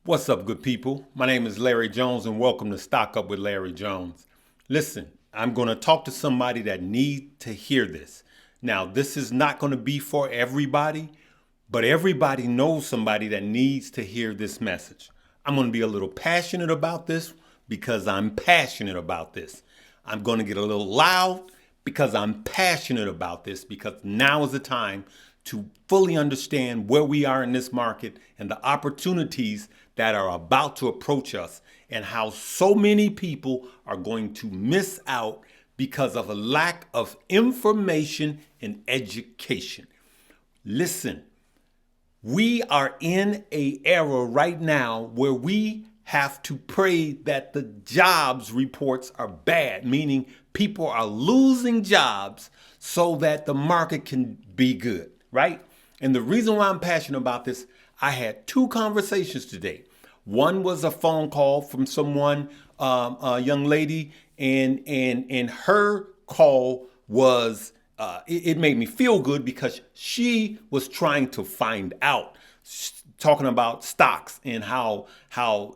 What's up, good people? My name is Larry Jones, and welcome to Stock Up with Larry Jones. Listen, I'm going to talk to somebody that needs to hear this. Now, this is not going to be for everybody, but everybody knows somebody that needs to hear this message. I'm going to be a little passionate about this because I'm passionate about this. I'm going to get a little loud because I'm passionate about this, because now is the time to fully understand where we are in this market and the opportunities that are about to approach us, and how so many people are going to miss out because of a lack of information and education. Listen, we are in an era right now where we have to pray that the jobs reports are bad, meaning people are losing jobs so that the market can be good, right? And the reason why I'm passionate about this, I had two conversations today. One was a phone call from someone, a young lady, and her call was, it made me feel good because she was trying to find out, talking about stocks and how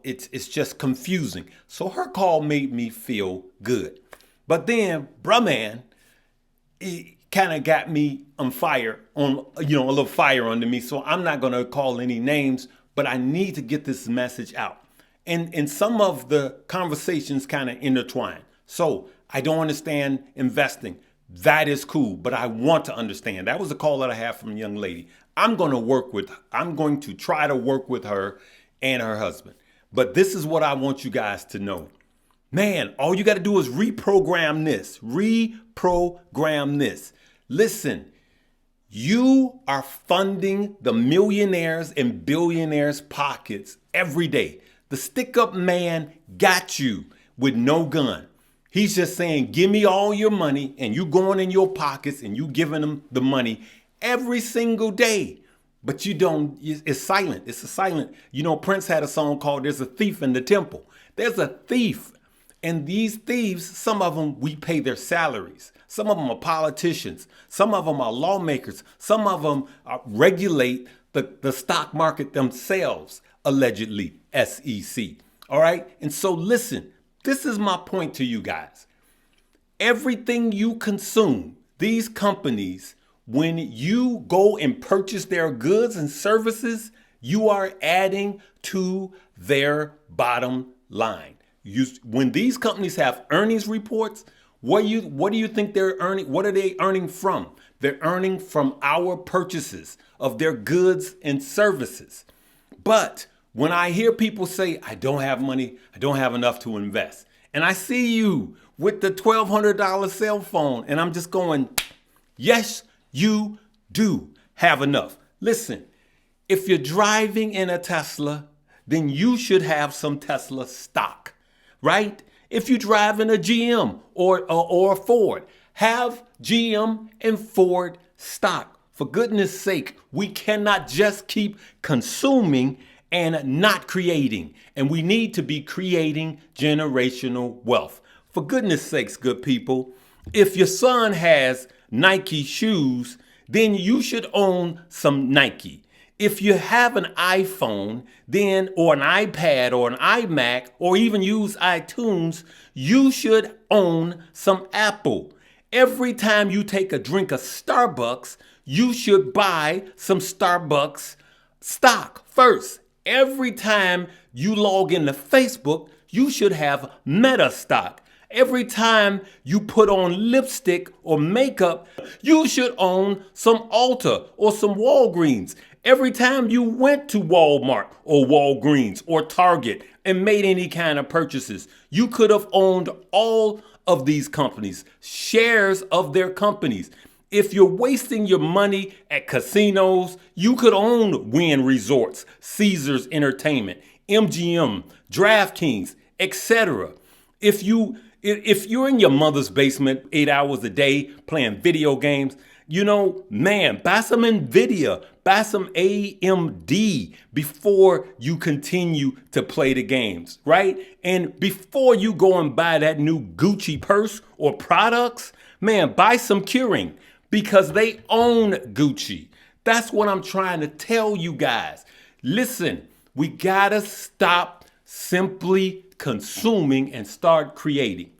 it's just confusing. So her call made me feel good. But then, bruh man, it kind of got me on fire, a little fire under me. So I'm not going to call any names, but I need to get this message out. And some of the conversations kind of intertwine. So I don't understand investing. That is cool, but I want to understand. That was a call that I had from a young lady. I'm going to try to work with her and her husband. But this is what I want you guys to know. Man, all you got to do is reprogram this. Reprogram this. Listen, you are funding the millionaires and billionaires' pockets every day. The stick-up man got you with no gun. He's just saying, give me all your money, and you going in your pockets and you giving them the money every single day. But you don't, it's silent. It's a silent. Prince had a song called There's a Thief in the Temple. There's a thief. And these thieves, some of them, we pay their salaries. Some of them are politicians. Some of them are lawmakers. Some of them regulate the stock market themselves, allegedly, SEC. All right? And so listen, this is my point to you guys. Everything you consume, these companies, when you go and purchase their goods and services, you are adding to their bottom line. When these companies have earnings reports, what do you think they're earning? What are they earning from? They're earning from our purchases of their goods and services. But when I hear people say, I don't have money, I don't have enough to invest, and I see you with the $1,200 cell phone, and I'm just going, yes, you do have enough. Listen, if you're driving in a Tesla, then you should have some Tesla stock. Right? If you drive in a GM or a Ford, have GM and Ford stock. For goodness sake, we cannot just keep consuming and not creating. And we need to be creating generational wealth. For goodness sakes, good people, if your son has Nike shoes, then you should own some Nike. If you have an iPhone, or an iPad or an iMac, or even use iTunes, you should own some Apple. Every time you take a drink of Starbucks, you should buy some Starbucks stock first. Every time you log into Facebook, you should have Meta stock. Every time you put on lipstick or makeup, you should own some Ulta or some Walgreens. Every time you went to Walmart or Walgreens or Target and made any kind of purchases, you could have owned all of these companies, shares of their companies. If you're wasting your money at casinos, you could own Wynn Resorts, Caesars Entertainment, MGM, DraftKings, etc. If you're in your mother's basement 8 hours a day playing video games, buy some NVIDIA, buy some AMD before you continue to play the games, right? And before you go and buy that new Gucci purse or products, buy some Keurig because they own Gucci. That's what I'm trying to tell you guys. Listen, We gotta stop simply consuming and start creating.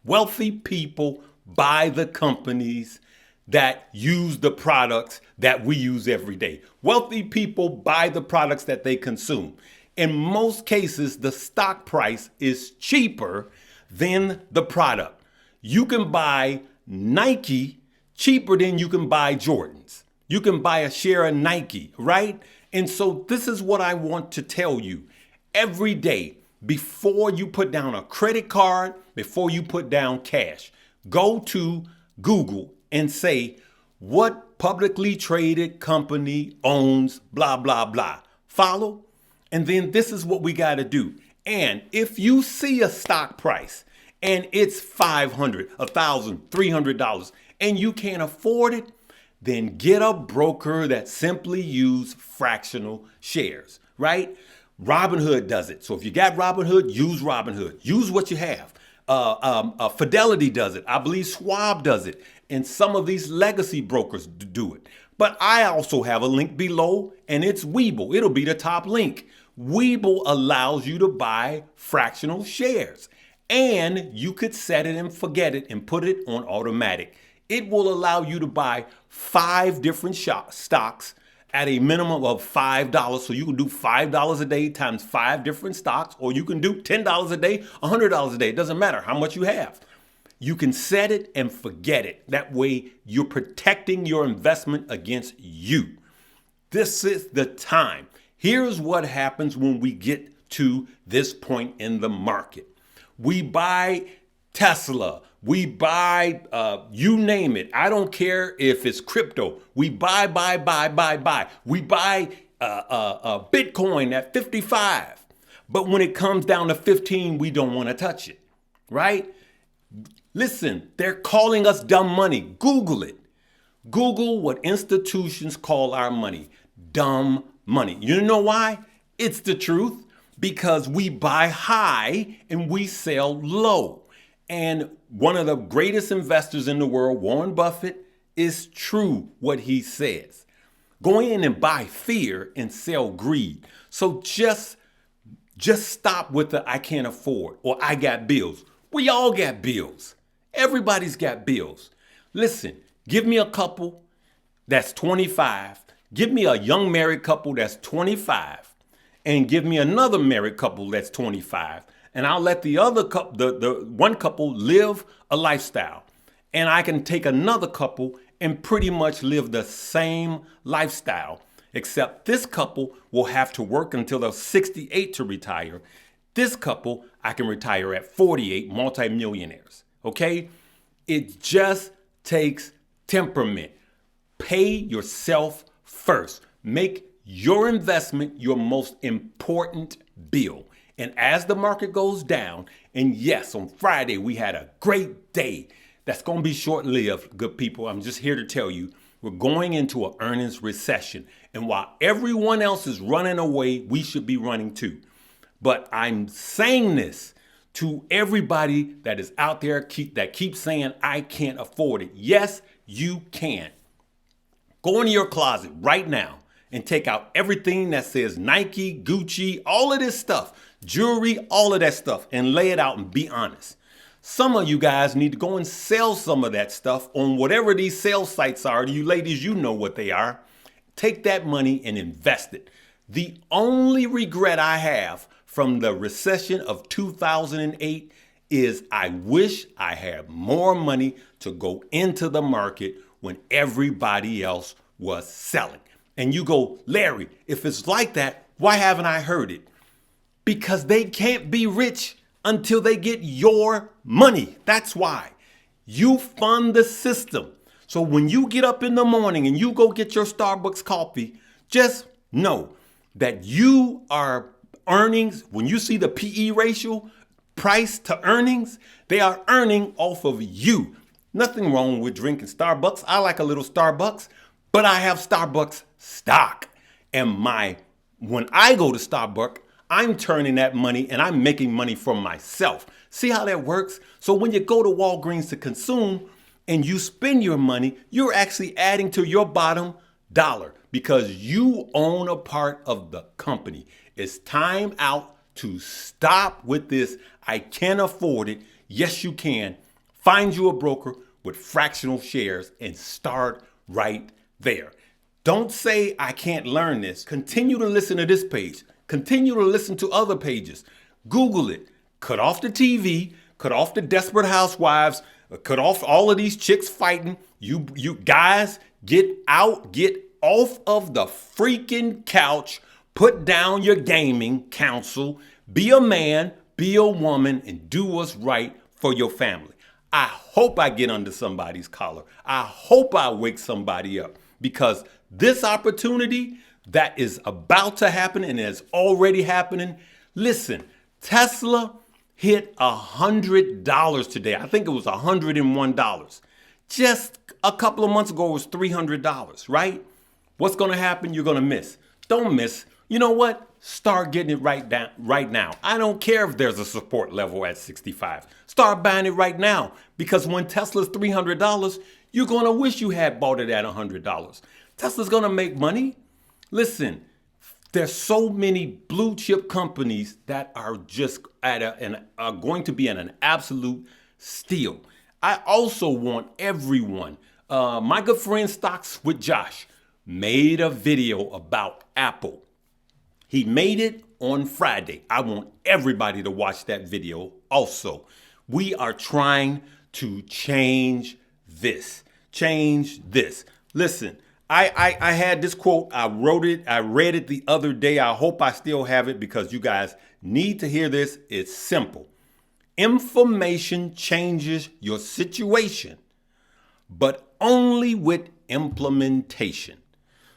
Wealthy people buy the companies that use the products that we use every day. Wealthy people buy the products that they consume. In most cases, the stock price is cheaper than the product. You can buy Nike cheaper than you can buy Jordans. You can buy a share of Nike, right? And so this is what I want to tell you. Every day, before you put down a credit card, before you put down cash, go to Google and say, what publicly traded company owns blah, blah, blah. Follow? And then this is what we got to do. And if you see a stock price and it's $500, $1,000, $300, and you can't afford it, then get a broker that simply use fractional shares, right? Robinhood does it. So if you got Robinhood, use Robinhood. Use what you have. Fidelity does it. I believe Schwab does it. And some of these legacy brokers do it. But I also have a link below, and it's Webull. It'll be the top link. Webull allows you to buy fractional shares. And you could set it and forget it and put it on automatic. It will allow you to buy 5 different stocks at a minimum of $5. So you can do $5 a day times 5 different stocks, or you can do $10 a day, $100 a day. It doesn't matter how much you have. You can set it and forget it. That way you're protecting your investment against you. This is the time. Here's what happens when we get to this point in the market. We buy Tesla. We buy, you name it. I don't care if it's crypto. We buy. We buy Bitcoin at 55. But when it comes down to 15, we don't want to touch it, right? Listen, they're calling us dumb money. Google it. Google what institutions call our money. Dumb money. You know why? It's the truth. Because we buy high and we sell low. And one of the greatest investors in the world, Warren Buffett, is true what he says. Go in and buy fear and sell greed. So just stop with the I can't afford or I got bills. We all got bills. Everybody's got bills. Listen, give me a couple that's 25. Give me a young married couple that's 25. And give me another married couple that's 25. And I'll let the other couple, the one couple live a lifestyle. And I can take another couple and pretty much live the same lifestyle. Except this couple will have to work until they're 68 to retire. This couple, I can retire at 48, multimillionaires. Okay? It just takes temperament. Pay yourself first. Make your investment your most important bill. And as the market goes down, and yes, on Friday we had a great day. That's going to be short-lived, good people. I'm just here to tell you, we're going into an earnings recession. And while everyone else is running away, we should be running too. But I'm saying this to everybody that is out there that keeps saying, I can't afford it. Yes, you can. Go into your closet right now and take out everything that says Nike, Gucci, all of this stuff, jewelry, all of that stuff, and lay it out and be honest. Some of you guys need to go and sell some of that stuff on whatever these sales sites are. You ladies, you know what they are. Take that money and invest it. The only regret I have from the recession of 2008 is I wish I had more money to go into the market when everybody else was selling. And you go, Larry, if it's like that, why haven't I heard it? Because they can't be rich until they get your money. That's why. You fund the system. So when you get up in the morning and you go get your Starbucks coffee, just know that you are earnings. When you see the PE ratio, price to earnings, they are earning off of you. Nothing wrong with drinking Starbucks. I like a little Starbucks, but I have Starbucks stock. And when I go to Starbucks, I'm turning that money and I'm making money for myself. See how that works? So when you go to Walgreens to consume and you spend your money, you're actually adding to your bottom dollar. because you own a part of the company. It's time out to stop with this. I can't afford it. Yes, you can. Find you a broker with fractional shares and start right there. Don't say I can't learn this. Continue to listen to this page. Continue to listen to other pages. Google it. Cut off the TV. Cut off the Desperate Housewives. Cut off all of these chicks fighting. You guys, get out. Get off of the freaking couch. Put down your gaming console. Be a man. Be a woman. And do what's right for your family. I hope I get under somebody's collar. I hope I wake somebody up, because this opportunity that is about to happen and is already happening. Listen, Tesla hit $100 today. I think it was $101. Just a couple of months ago, it was $300, right? What's going to happen? You're going to miss. Don't miss. You know what? Start getting it right now. I don't care if there's a support level at 65. Start buying it right now, because when Tesla's $300, you're going to wish you had bought it at $100. Tesla's going to make money. Listen, there's so many blue chip companies that are just are going to be at an absolute steal. I also want everyone, my good friend Stocks with Josh made a video about Apple. He made it on Friday. I want everybody to watch that video also. We are trying to change this. Change this. Listen, I had this quote. I wrote it. I read it the other day. I hope I still have it, because you guys need to hear this. It's simple. Information changes your situation, but only with implementation.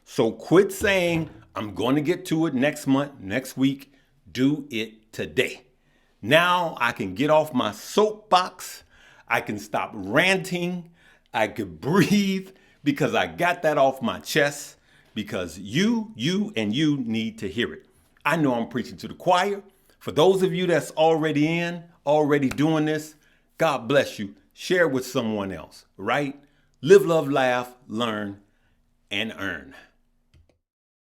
So quit saying, I'm going to get to it next month, next week. Do it today. Now I can get off my soapbox. I can stop ranting. I could breathe, because I got that off my chest, because you need to hear it. I know I'm preaching to the choir. For those of you that's already doing this, God bless you. Share it with someone else, right? Live, love, laugh, learn, and earn.